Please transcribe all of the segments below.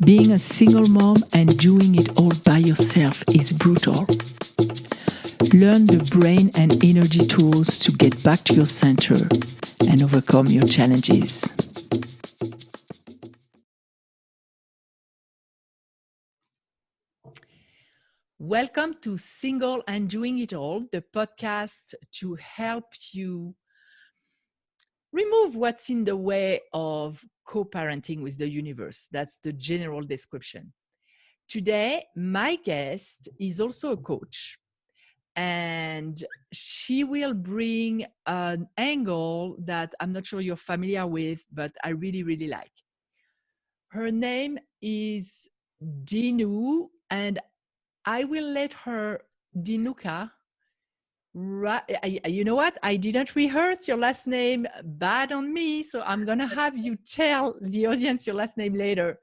Being a single mom and doing it all by yourself is brutal. Learn the brain and energy tools to get back to your center and overcome your challenges. Welcome to Single and Doing It All, the podcast to help you remove what's in the way of co-parenting with the universe. That's the general description. Today, my guest is also a coach, and she will bring an angle that I'm not sure you're familiar with, but I really, really like. Her name is Dinu, and I will let her, Dinuka. You know what? I didn't rehearse your last name. Bad on me. So I'm going to have you tell the audience your last name later.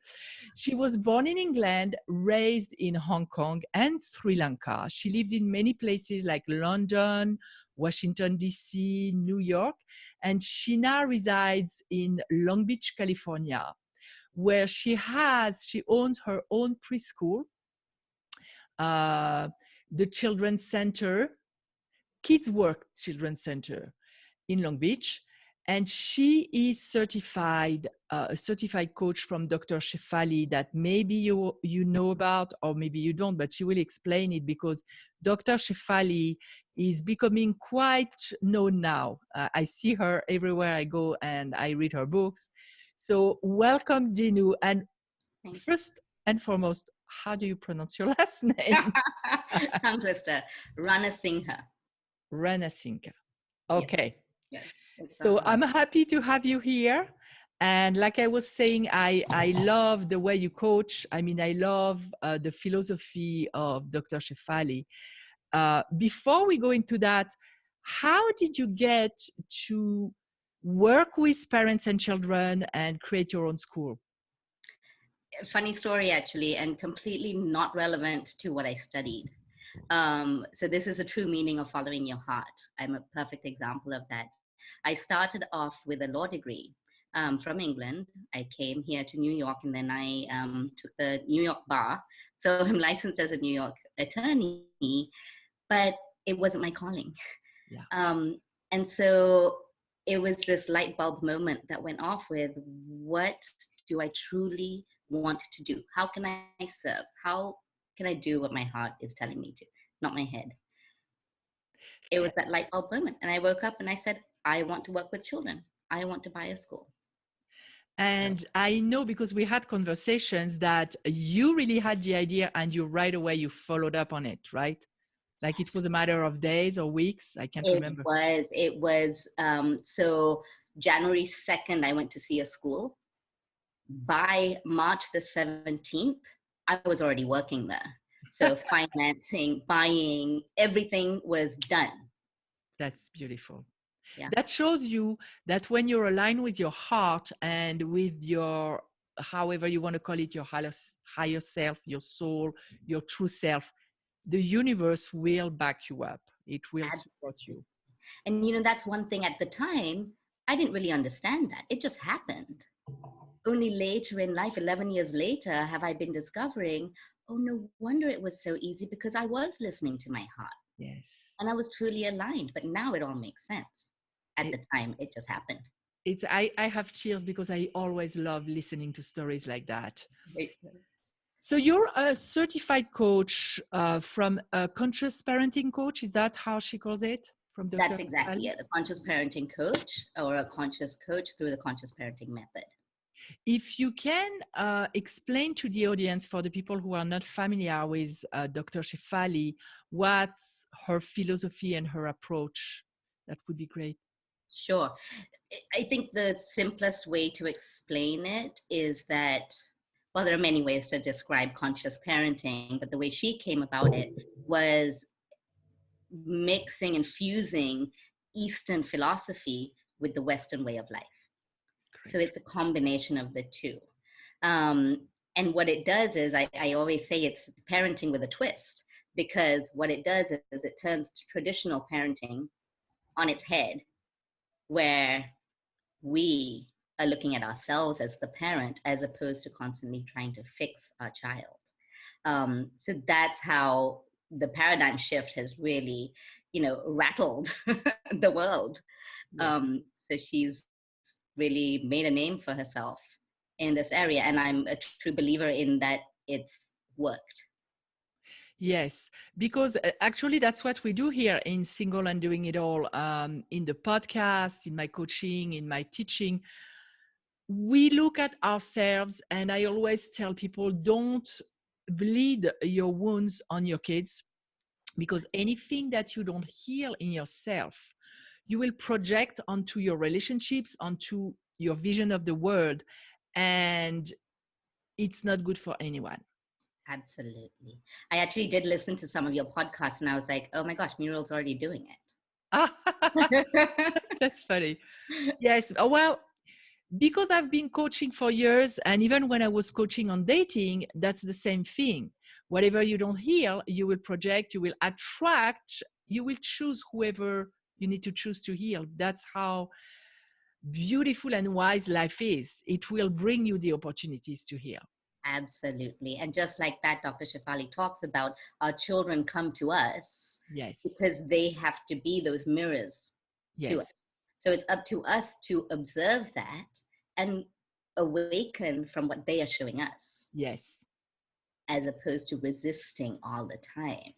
She was born in England, raised in Hong Kong and Sri Lanka. She lived in many places like London, Washington, D.C., New York, and she now resides in Long Beach, California, where she owns her own preschool, the Children's Center, Kids Work Children's Center in Long Beach. And she is certified, a certified coach from Dr. Shefali that maybe you know about, or maybe you don't, but she will explain it because Dr. Shefali is becoming quite known now. I see her everywhere I go and I read her books. So welcome, Dinu. And first and foremost, how do you pronounce your last name? Tongue twister. Ranasinghe. Ranasinghe. Okay. Yes. So I'm happy to have you here. And like I was saying, I love the way you coach. I mean, I love the philosophy of Dr. Shefali. Before we go into that, how did you get to work with parents and children and create your own school? Funny story, actually, and completely not relevant to what I studied. So this is a true meaning of following your heart. I'm a perfect example of that. I started off with a law degree from England. I came here to New York, and then I took the New York bar. So I'm licensed as a New York attorney, but it wasn't my calling. Yeah. And so it was this light bulb moment that went off with, what do I truly want to do? How can I serve? How can I do what my heart is telling me to, not my head? It was that light bulb moment. And I woke up and I said, I want to work with children. I want to buy a school. And I know, because we had conversations, that you really had the idea and you right away you followed up on it, right? Like it was a matter of days or weeks. I can't remember. It was. So January 2nd, I went to see a school. By March the 17th, I was already working there. So financing, buying, everything was done. That's beautiful. Yeah. That shows you that when you're aligned with your heart and with your, however you want to call it, your higher self, your soul, your true self, the universe will back you up. It will support you. And, you know, that's one thing at the time, I didn't really understand that. It just happened. Only later in life, 11 years later, have I been discovering, oh, no wonder it was so easy, because I was listening to my heart. Yes. And I was truly aligned, but now it all makes sense. At the time, it just happened. I have chills because I always love listening to stories like that. So you're a certified coach from a conscious parenting coach. Is that how she calls it? From Dr. That's exactly it. A conscious parenting coach, or a conscious coach through the conscious parenting method. If you can explain to the audience, for the people who are not familiar with Dr. Shefali, what's her philosophy and her approach, that would be great. Sure. I think the simplest way to explain it is that, well, there are many ways to describe conscious parenting, but the way she came about it was mixing and fusing Eastern philosophy with the Western way of life. Great. So it's a combination of the two. And what it does is, I always say it's parenting with a twist, because what it does is it turns traditional parenting on its head, where we looking at ourselves as the parent, as opposed to constantly trying to fix our child. So that's how the paradigm shift has really, rattled the world. Yes. So she's really made a name for herself in this area, and I'm a true believer in that it's worked. Yes, because actually that's what we do here in Single and Doing It All, in the podcast, in my coaching, in my teaching. We look at ourselves, and I always tell people, don't bleed your wounds on your kids, because anything that you don't heal in yourself, you will project onto your relationships, onto your vision of the world, and it's not good for anyone. Absolutely. I actually did listen to some of your podcasts, and I was like, oh my gosh, Muriel's already doing it. That's funny. Yes. Well, because I've been coaching for years, and even when I was coaching on dating, that's the same thing. Whatever you don't heal, you will project, you will attract, you will choose whoever you need to choose to heal. That's how beautiful and wise life is. It will bring you the opportunities to heal. Absolutely. And just like that, Dr. Shefali talks about, our children come to us Yes. because they have to be those mirrors to us. Yes. So it's up to us to observe that and awaken from what they are showing us, Yes. as opposed to resisting all the time.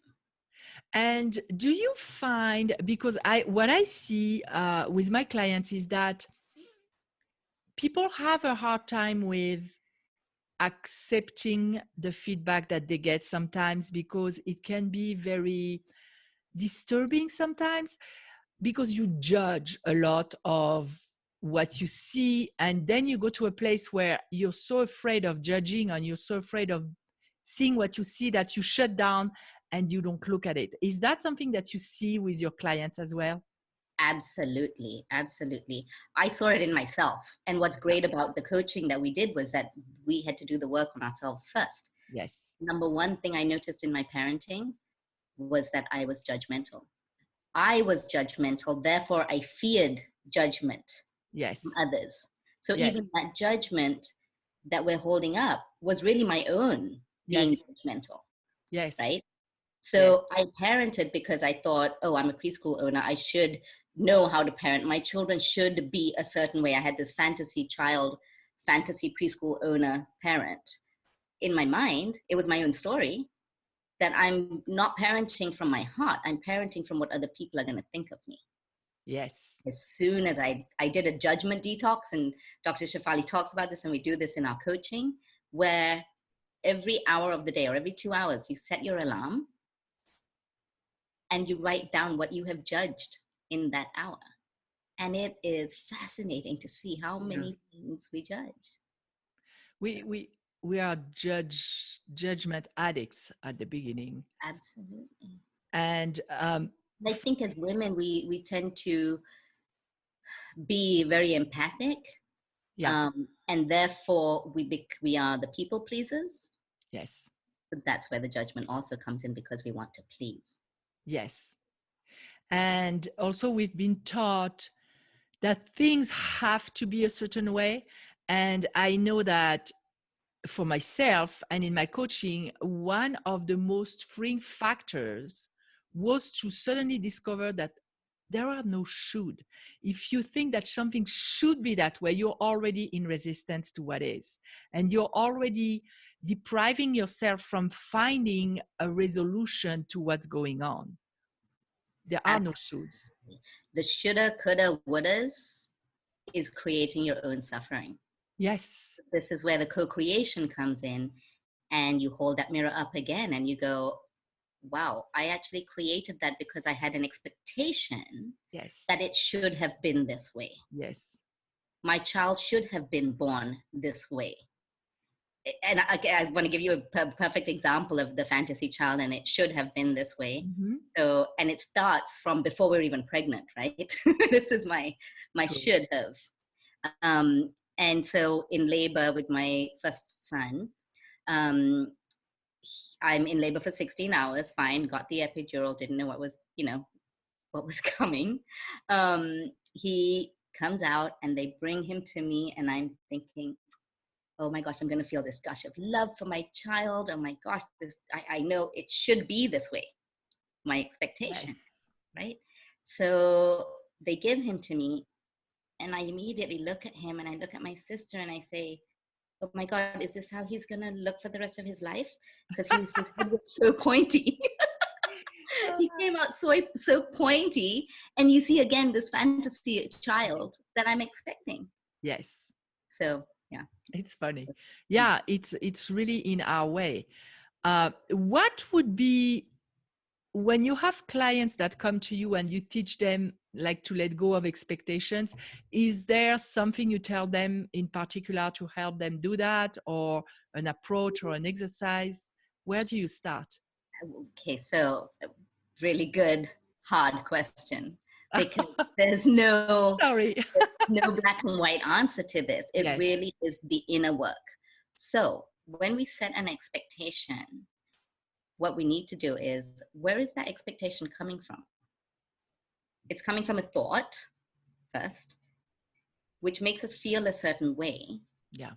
And do you find, because what I see with my clients is that people have a hard time with accepting the feedback that they get sometimes, because it can be very disturbing sometimes, because you judge a lot of what you see, and then you go to a place where you're so afraid of judging, and you're so afraid of seeing what you see, that you shut down and you don't look at it. Is that something that you see with your clients as well? Absolutely. Absolutely. I saw it in myself. And what's Yeah. great about the coaching that we did was that we had to do the work on ourselves first. Yes. Number one thing I noticed in my parenting was that I was judgmental. I was judgmental, therefore I feared judgment from Yes. others. So Yes. even that judgment that we're holding up was really my own being Yes. judgmental, Yes. right? Yes. So I parented because I thought, oh, I'm a preschool owner. I should know how to parent. My children should be a certain way. I had this fantasy child, fantasy preschool owner parent. In my mind, it was my own story, that I'm not parenting from my heart. I'm parenting from what other people are going to think of me. Yes. As soon as I did a judgment detox, and Dr. Shefali talks about this, and we do this in our coaching, where every hour of the day or every 2 hours, you set your alarm and you write down what you have judged in that hour. And it is fascinating to see how Yeah. many things we judge. We we we are judgment addicts at the beginning, Absolutely. and I think as women, we tend to be very empathic, yeah. and therefore we are the people pleasers. Yes. But that's where the judgment also comes in, because we want to please. Yes. And also, we've been taught that things have to be a certain way. And I know that for myself and in my coaching, one of the most freeing factors was to suddenly discover that there are no should. If you think that something should be that way, you're already in resistance to what is. And you're already depriving yourself from finding a resolution to what's going on. There are no shoulds. The shoulda, coulda, wouldas is creating your own suffering. Yes. This is where the co-creation comes in, and you hold that mirror up again and you go, wow, I actually created that because I had an expectation Yes. that it should have been this way. Yes. My child should have been born this way. And I want to give you a perfect example of the fantasy child, and it should have been this way. Mm-hmm. So, and it starts from before we're even pregnant, right? This is my True. should have. And so in labor with my first son, um, I'm in labor for 16 hours, fine, got the epidural, didn't know what was, what was coming. He comes out and they bring him to me, and I'm thinking, oh my gosh, I'm going to feel this gush of love for my child. Oh my gosh, I know it should be this way, my expectation, Yes. right? So they give him to me, and I immediately look at him and I look at my sister and I say, oh my God, is this how he's going to look for the rest of his life? Because his head was so pointy. He came out so pointy, and you see again this fantasy child that I'm expecting. Yes. So yeah, It's funny. Yeah, it's really in our way. What would be, when you have clients that come to you and you teach them like to let go of expectations, is there something you tell them in particular to help them do that, or an approach or an exercise? Where do you start? okay, so really good hard question, because there's no Sorry. black and white answer to this. It Yes. really is the inner work. So when we set an expectation, what we need to do is, where is that expectation coming from? It's coming from a thought first, which makes us feel a certain way. Yeah.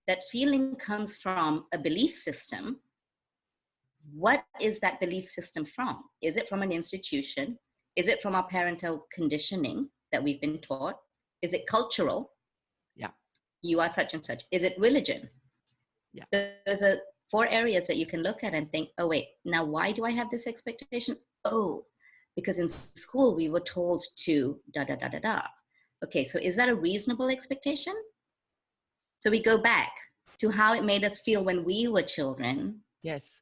That feeling comes from a belief system. What is that belief system from? Is it from an institution? Is it from our parental conditioning that we've been taught? Is it cultural? Yeah. You are such and such. Is it religion? Yeah. There's a 4 areas that you can look at and think, oh wait, now why do I have this expectation? Oh, because in school we were told to da da da da da. Okay, so is that a reasonable expectation? So we go back to how it made us feel when we were children Yes.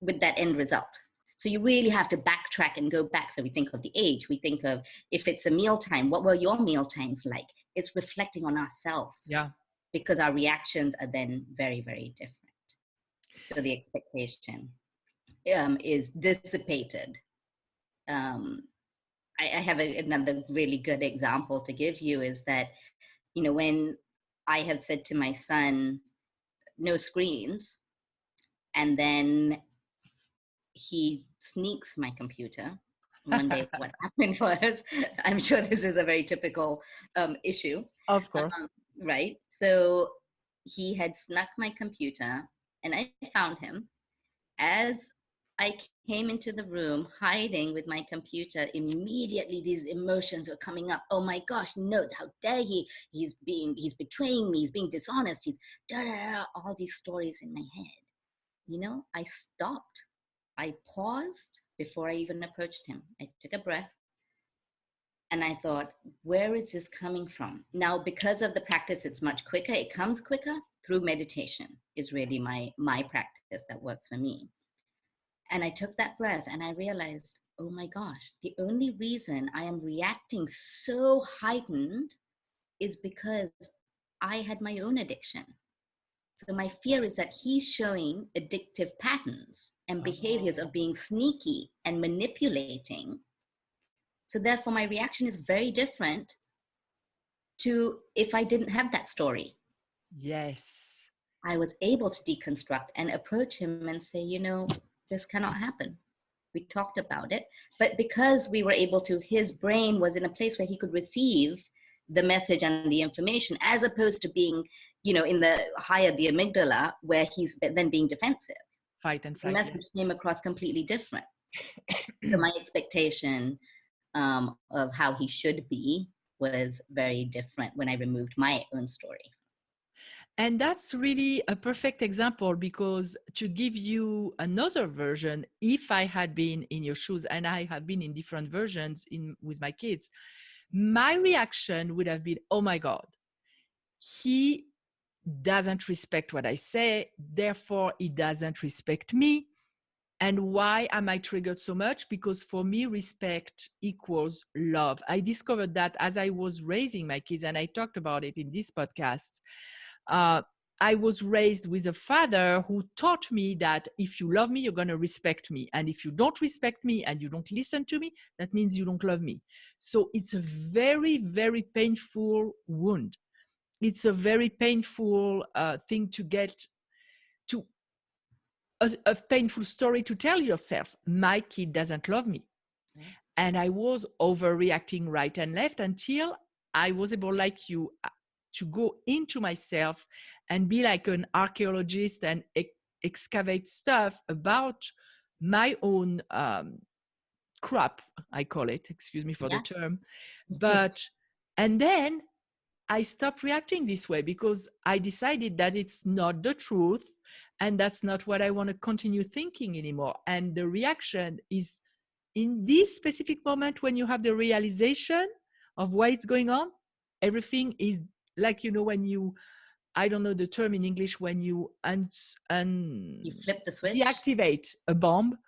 with that end result. So you really have to backtrack and go back. So we think of the age, we think of, if it's a mealtime, what were your meal times like? It's reflecting on ourselves, Yeah. because our reactions are then very, very different. So the expectation is dissipated. I have another really good example to give you, is that, when I have said to my son, no screens, and then he sneaks my computer. One day, what happened was, I'm sure this is a very typical issue, Of course. right? So he had snuck my computer, and I found him. As I came into the room hiding with my computer, immediately these emotions were coming up. Oh my gosh, no, how dare he? He's betraying me, he's being dishonest, he's da da da, all these stories in my head. I stopped. I paused before I even approached him. I took a breath and I thought, where is this coming from? Now, because of the practice, it's much quicker. It comes quicker through meditation, is really my practice that works for me. And I took that breath and I realized, oh my gosh, the only reason I am reacting so heightened is because I had my own addiction. So my fear is that he's showing addictive patterns and behaviors of being sneaky and manipulating. So therefore, my reaction is very different to if I didn't have that story. Yes. I was able to deconstruct and approach him and say, this cannot happen. We talked about it, but because we were able to, his brain was in a place where he could receive the message and the information, as opposed to being, in the amygdala, where he's then being defensive. Fight and The flight. message came across completely different. So my expectation of how he should be was very different when I removed my own story. And that's really a perfect example, because to give you another version, if I had been in your shoes, and I have been in different versions with my kids, my reaction would have been, oh my God, he doesn't respect what I say, therefore he doesn't respect me. And why am I triggered so much? Because for me, respect equals love. I discovered that as I was raising my kids, and I talked about it in this podcast. I was raised with a father who taught me that if you love me, you're going to respect me. And if you don't respect me and you don't listen to me, that means you don't love me. So it's a very, very painful wound. It's a very painful thing to get to, a painful story to tell yourself. My kid doesn't love me. And I was overreacting right and left until I was able, like you, to go into myself and be like an archaeologist and excavate stuff about my own crap, I call it, excuse me for the Yeah. term. But, and then I stopped reacting this way because I decided that it's not the truth and that's not what I want to continue thinking anymore. And the reaction is in this specific moment when you have the realization of why it's going on, everything is like, when you, I don't know the term in English, when you You flip the switch. deactivate a bomb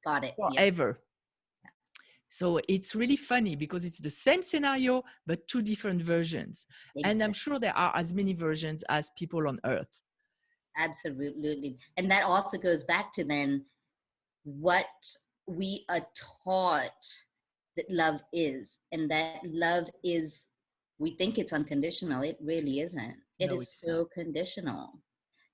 Got it. Yes. forever. So it's really funny because it's the same scenario, but two different versions. Exactly. And I'm sure there are as many versions as people on earth. Absolutely. And that also goes back to then what we are taught that love is. And that love is, we think it's unconditional. It really isn't. It No, is it's so not. conditional.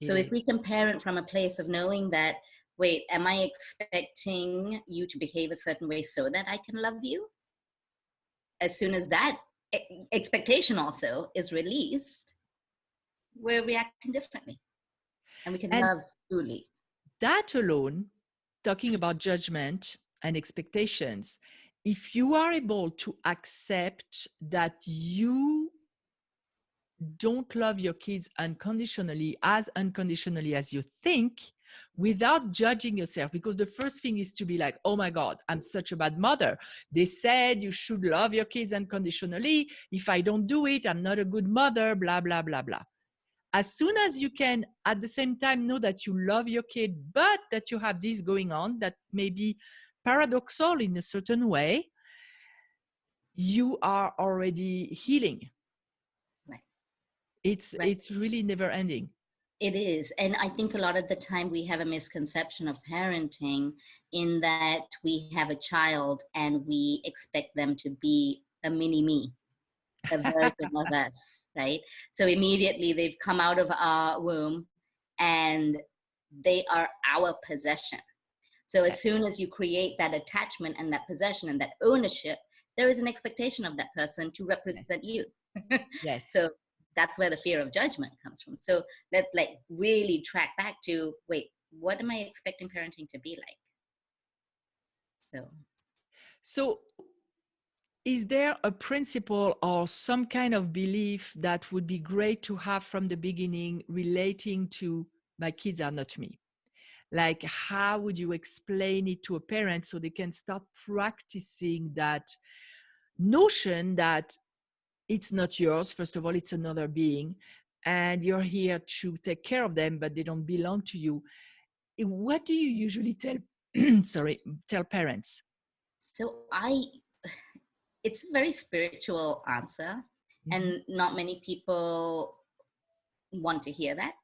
It So if is. we compare it from a place of knowing that, wait, am I expecting you to behave a certain way so that I can love you? As soon as that expectation also is released, we're reacting differently and we can And love truly. that alone, talking about judgment and expectations, if you are able to accept that you don't love your kids unconditionally as you think, without judging yourself, because the first thing is to be like, oh my God, I'm such a bad mother. They said you should love your kids unconditionally. If I don't do it, I'm not a good mother, blah, blah, blah, blah. As soon as you can at the same time know that you love your kid, but that you have this going on that may be paradoxal in a certain way, you are already healing. Right. It's really never ending. It is. And I think a lot of the time we have a misconception of parenting in that we have a child and we expect them to be a mini me, a version of us, right? So immediately they've come out of our womb and they are our possession. So as soon as you create that attachment and that possession and that ownership, there is an expectation of that person to represent you. Yes. So that's where the fear of judgment comes from. So let's like really track back to, wait, what am I expecting parenting to be like? So is there a principle or some kind of belief that would be great to have from the beginning relating to my kids are not me? Like, how would you explain it to a parent so they can start practicing that notion that it's not yours? First of all, it's another being, and you're here to take care of them, but they don't belong to you. What do you usually tell, tell parents? So it's a very spiritual answer, Mm-hmm. and not many people want to hear that.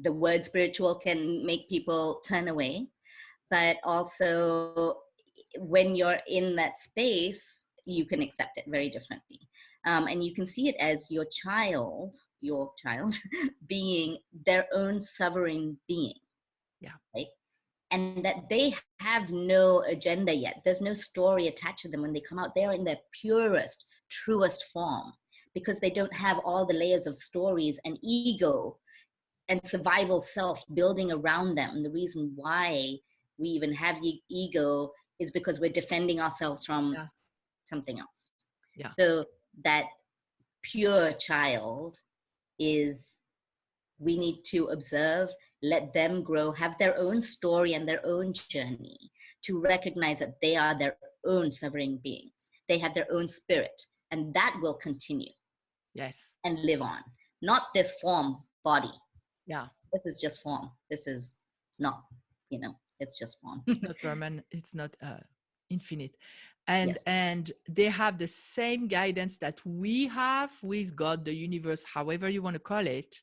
The word spiritual can make people turn away, but also when you're in that space, you can accept it very differently. And you can see it as your child being their own sovereign being. Yeah. Right? And that they have no agenda yet. There's no story attached to them when they come out. They are in their purest, truest form because they don't have all the layers of stories and ego and survival self building around them. And the reason why we even have ego is because we're defending ourselves from something else. Yeah. So that pure child is, we need to observe, let them grow, have their own story and their own journey, to recognize that they are their own sovereign beings. They have their own spirit, and that will continue. Yes. And live on. Not this form body. Yeah. This is just form. This is not, it's just form. Not permanent. It's not infinite. And Yes. and they have the same guidance that we have with God, the universe, however you want to call it,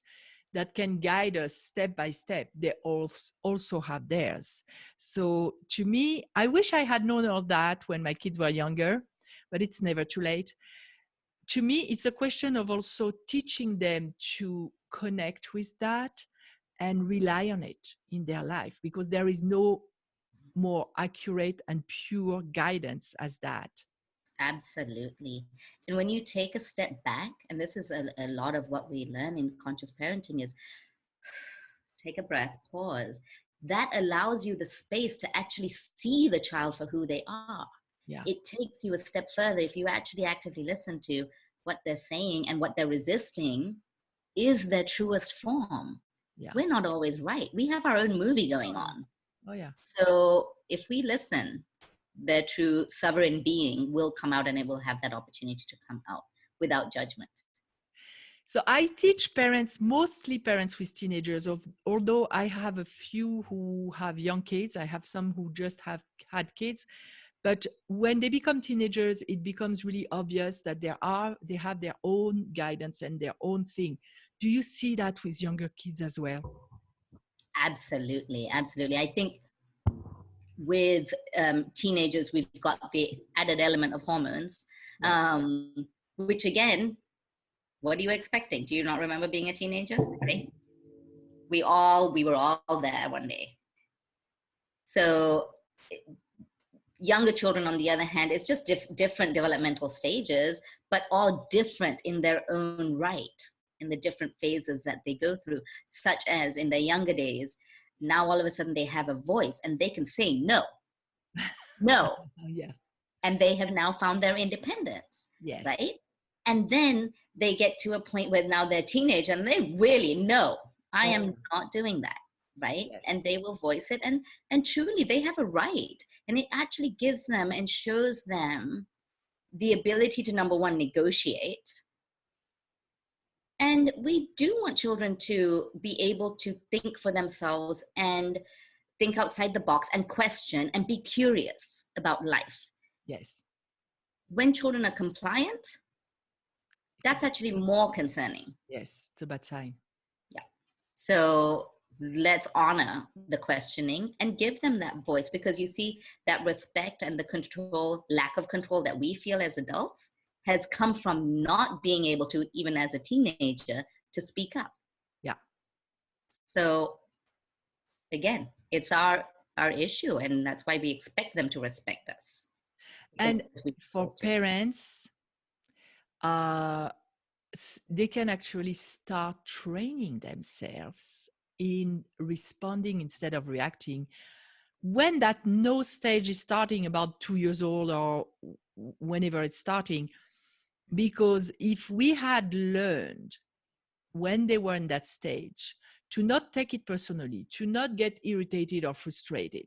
that can guide us step by step. They also have theirs. So to me, I wish I had known all that when my kids were younger, but it's never too late. To me, it's a question of also teaching them to connect with that and rely on it in their life, because there is no more accurate and pure guidance as that. Absolutely. And when you take a step back, and this is a lot of what we learn in conscious parenting, is take a breath, pause. That allows you the space to actually see the child for who they are. Yeah. It takes you a step further if you actually actively listen to what they're saying, and what they're resisting is their truest form. Yeah. We're not always right. We have our own movie going Oh, yeah. on. Oh, yeah. So if we listen, their true sovereign being will come out, and it will have that opportunity to come out without judgment. So I teach parents, mostly parents with teenagers, although I have a few who have young kids. I have some who just have had kids. But when they become teenagers, it becomes really obvious that they have their own guidance and their own thing. Do you see that with younger kids as well? Absolutely. Absolutely. I think with teenagers, we've got the added element of hormones, Yeah. which again, what are you expecting? Do you not remember being a teenager? Right? We were all there one day. So younger children, on the other hand, it's just different developmental stages, but all different in their own right, in the different phases that they go through, such as in their younger days, now all of a sudden they have a voice and they can say no, no. Yeah. And they have now found their independence, Yes. right? And then they get to a point where now they're teenage and they really know, I am Oh, not doing that, right? yes. And they will voice it, and truly they have a right. And it actually gives them and shows them the ability to, number one, negotiate. And we do want children to be able to think for themselves and think outside the box and question and be curious about life. Yes. When children are compliant, It's a that's bad, actually more concerning. yes, it's a bad sign. Yeah. So let's honor the questioning and give them that voice, because you see that respect and the control, lack of control that we feel as adults has come from not being able to, even as a teenager, to speak up. Yeah. So again, it's our issue, and that's why we expect them to respect us, because And we for ought to. parents, uh, they can actually start training themselves in responding instead of reacting when that no stage is starting about 2 years old or whenever it's starting. Because if we had learned when they were in that stage to not take it personally, to not get irritated or frustrated,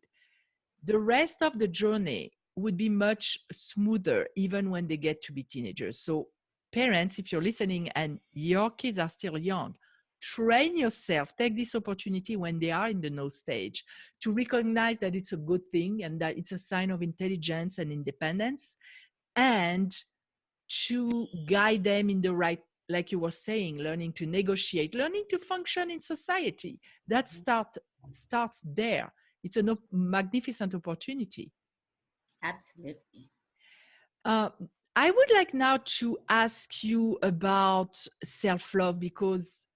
the rest of the journey would be much smoother even when they get to be teenagers. So parents, if you're listening and your kids are still young, train yourself, take this opportunity when they are in the no stage to recognize that it's a good thing and that it's a sign of intelligence and independence, and to guide them in the right, like you were saying, learning to negotiate, learning to function in society. That starts there. It's a magnificent opportunity. Absolutely. Uh, I would like now to ask you about self-love, because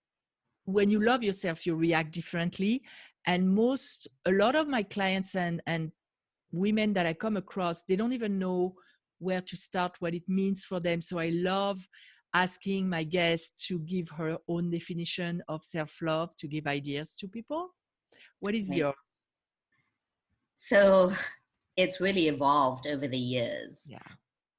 when you love yourself, you react differently. And a lot of my clients and women that I come across, they don't even know where to start, what it means for them. So I love asking my guests to give her own definition of self-love, to give ideas to people. What is Right. yours? So it's really evolved over the years. Yeah.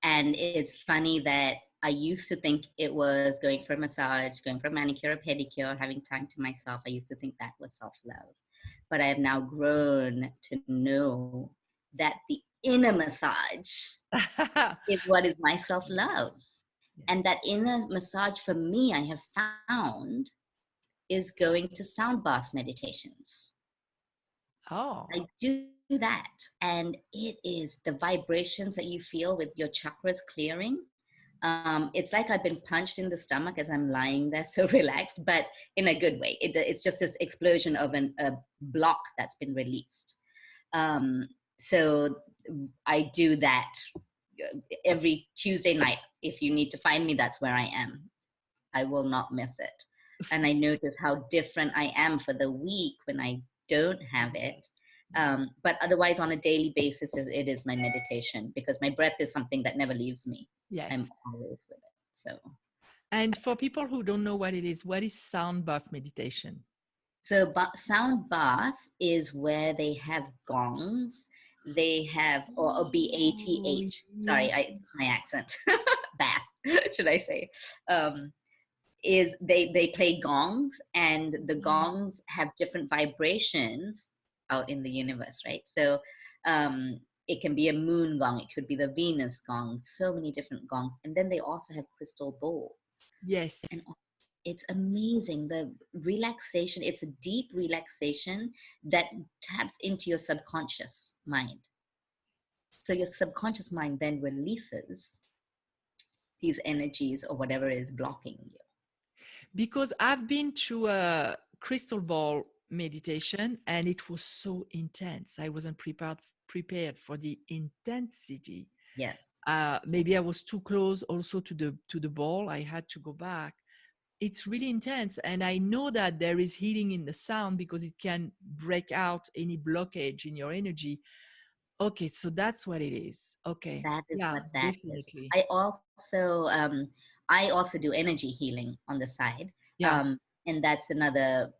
And it's funny that I used to think it was going for a massage, going for a manicure or pedicure, having time to myself. I used to think that was self-love. But I have now grown to know that the inner massage is what is my self-love. Yeah. And that inner massage for me, I have found, is going to sound bath meditations. Oh, I do that. And it is the vibrations that you feel with your chakras clearing. It's like I've been punched in the stomach as I'm lying there so relaxed, but in a good way. It's just this explosion of a block that's been released. So I do that every Tuesday night. If you need to find me, that's where I am. I will not miss it. And I notice how different I am for the week when I don't have it. But otherwise, on a daily basis, it is my meditation, because my breath is something that never leaves me. I'm Yes. always with it. So, And for people who don't know what is sound bath meditation? sound bath is where they have gongs. They have, or Oh, BATH. yeah. Sorry, it's my accent. Bath, should I say? Um, is they play gongs, and the gongs have different vibrations out in the universe, right? So it can be a moon gong, it could be the Venus gong, so many different gongs. And then they also have crystal bowls, and Yes. it's amazing, the relaxation. It's a deep relaxation that taps into your subconscious mind. So your subconscious mind then releases these energies or whatever is blocking you. Because I've been to a crystal ball meditation and it was so intense. I wasn't prepared for the intensity. Yes. Maybe I was too close also to the ball. I had to go back. It's really intense, and I know that there is healing in the sound because it can break out any blockage in your energy. Okay, so that's what it is. Okay, That is yeah, what that is. definitely. I also do energy healing on the side, Yeah. and that's another,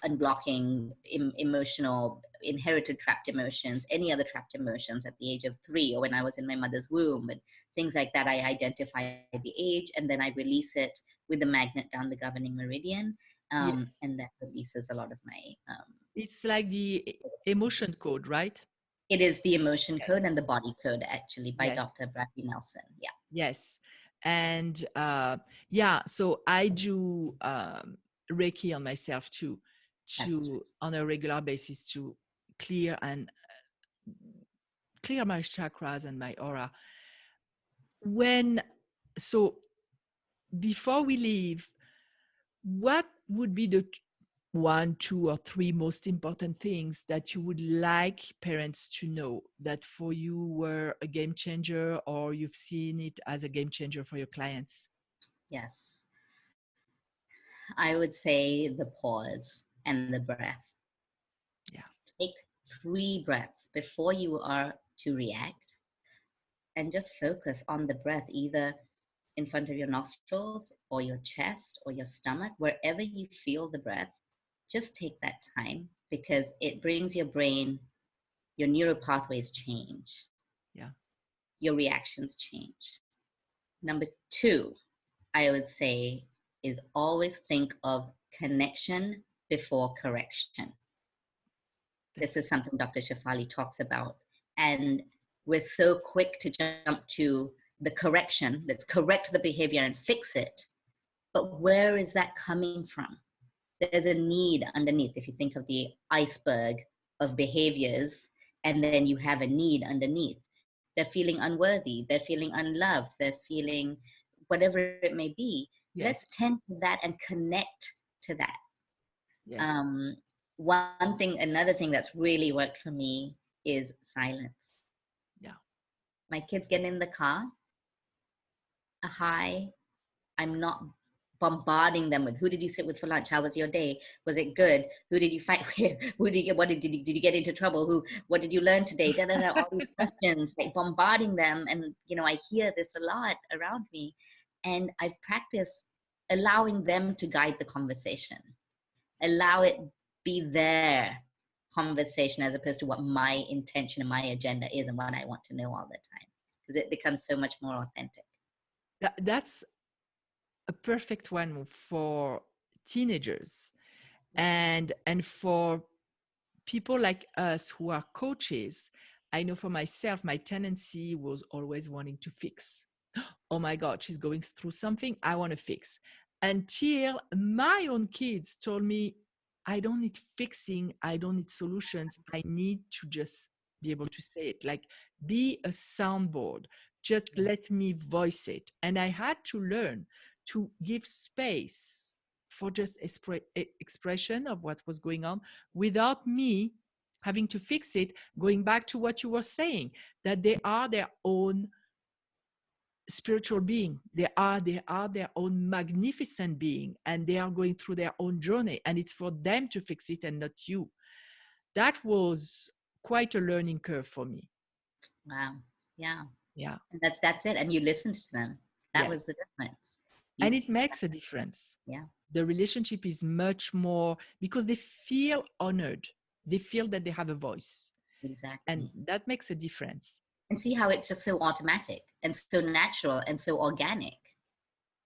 unblocking emotional inherited trapped emotions, any other trapped emotions at the age of 3, or when I was in my mother's womb, and things like that. I identify the age, and then I release it with the magnet down the governing meridian, Yes. and that releases a lot of my. It's like the emotion code, right? It is the emotion code Yes. and the body code, actually, by Yes. Dr. Bradley Nelson. Yeah. Yes. And yeah, so I do Reiki on myself too, That's to on a regular basis to clear and clear my chakras and my aura. When so before we leave, what would be the one, two, or three most important things that you would like parents to know that for you were a game changer or you've seen it as a game changer for your clients? Yes. I would say the pause and the breath. Yeah. Take 3 breaths before you are to react, and just focus on the breath, either in front of your nostrils or your chest or your stomach, wherever you feel the breath. Just take that time, because it brings your brain, your neural pathways change, Yeah. your reactions change. Number 2, I would say, is always think of connection before correction. This That's is something Dr. Shefali talks about. And we're so quick to jump to the correction. Let's correct the behavior and fix it. But where is that coming from? There's a need underneath. If you think of the iceberg of behaviors, and then you have a need underneath. They're feeling unworthy, they're feeling unloved, they're feeling whatever it may be. Let's yes. tend to that and connect to that. Yes. um, One thing, another thing that's really worked for me is silence. Yeah. My kids get in the car, a hi. I'm not bombarding them with, who did you sit with for lunch? How was your day? Was it good? Who did you fight with? Who did you get? What did you get into trouble? What did you learn today? Da, da, da, all these questions, like bombarding them. And I hear this a lot around me, and I've practiced allowing them to guide the conversation. Allow it be their conversation, as opposed to what my intention and my agenda is and what I want to know all the time, because it becomes so much more authentic. That's a perfect one for teenagers and for people like us who are coaches. I know for myself, my tendency was always wanting to fix. Oh my God, she's going through something, I want to fix. Until my own kids told me, I don't need fixing, I don't need solutions. I need to just be able to say it, like be a soundboard. Just Yeah. let me voice it. And I had to learn to give space for just expression of what was going on without me having to fix it. Going back to what you were saying, that they are their own spiritual being, they are their own magnificent being, and they are going through their own journey, and it's for them to fix it and not you. that was quite a learning curve for me. Wow. Yeah. Yeah. And that's it. And you listened to them. That was the Yes. difference. You, And it makes a difference. yeah, The relationship is much more because they feel honored. They feel that they have a voice. And exactly. that makes a difference. And see how it's just so automatic and so natural and so organic.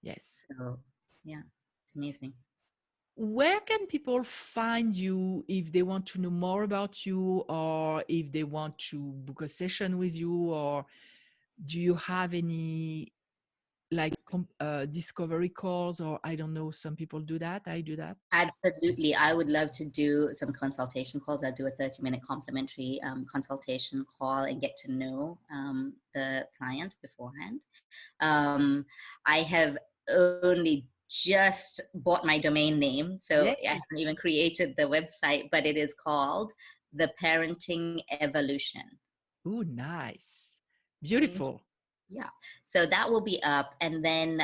Yes. So yeah, it's amazing. Where can people find you if they want to know more about you, or if they want to book a session with you, or do you have any like discovery calls, or I don't know, some people do that. I do that. Absolutely. I would love to do some consultation calls. I'll do a 30-minute complimentary consultation call and get to know the client beforehand. Um, I have only just bought my domain name, so I Yay. haven't even created the website, but it is called The Parenting Evolution. Oh, nice. Thank you. Beautiful. Yeah. So that will be up. And then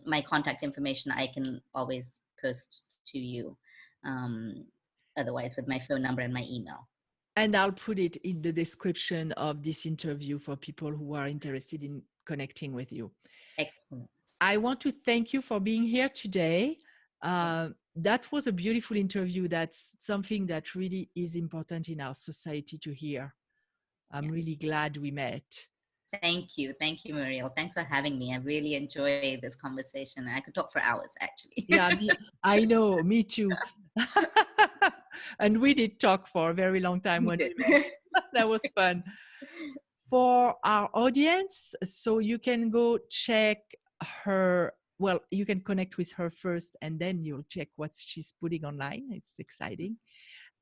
my contact information I can always post to you. Um, otherwise, with my phone number and my email. And I'll put it in the description of this interview for people who are interested in connecting with you. Excellent. I want to thank you for being here today. That was a beautiful interview. That's something that really is important in our society to hear. I'm Yes. really glad we met. Thank you. Thank you, Muriel. Thanks for having me. I really enjoy this conversation. I could talk for hours, actually. Yeah, I know, me too. And we did talk for a very long time We when did. we met. That was fun. For our audience, so you can go check her. Well, you can connect with her first and then you'll check what she's putting online. It's exciting.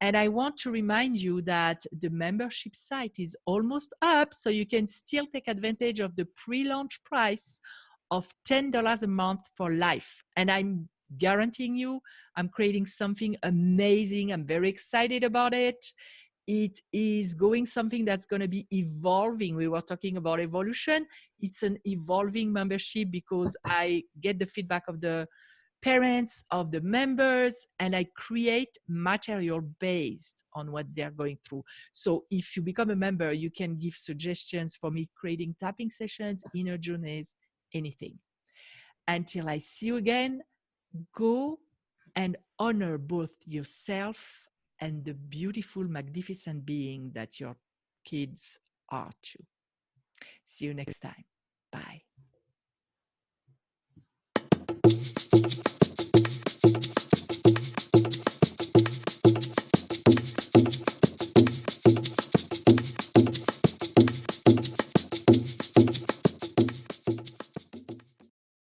And I want to remind you that the membership site is almost up, so you can still take advantage of the pre-launch price of $10 a month for life. And I'm guaranteeing you, I'm creating something amazing. I'm very excited about it. It is going something that's going to be evolving. We were talking about evolution. It's an evolving membership because I get the feedback of the parents, of the members, and I create material based on what they're going through. So if you become a member, you can give suggestions for me creating tapping sessions, inner journeys, anything. Until I see you again, go and honor both yourself and the beautiful, magnificent being that your kids are too. See you next time. Bye.